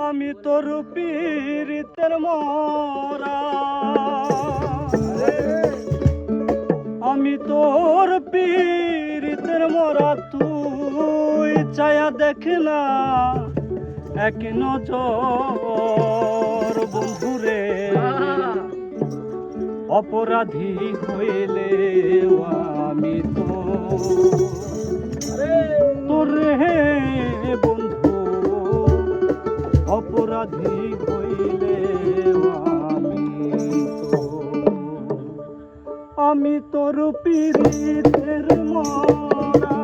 আমি তোর পীড়িতের মরা, আমি তোর পীড়িতের মরা, তুই চায়া দেখ না এক নজর বন্ধুরে। অপরাধী হইলে আমি তোর হে বন্ধু, অপরাধী হইলে আমি তোর পীড়িতের মরা।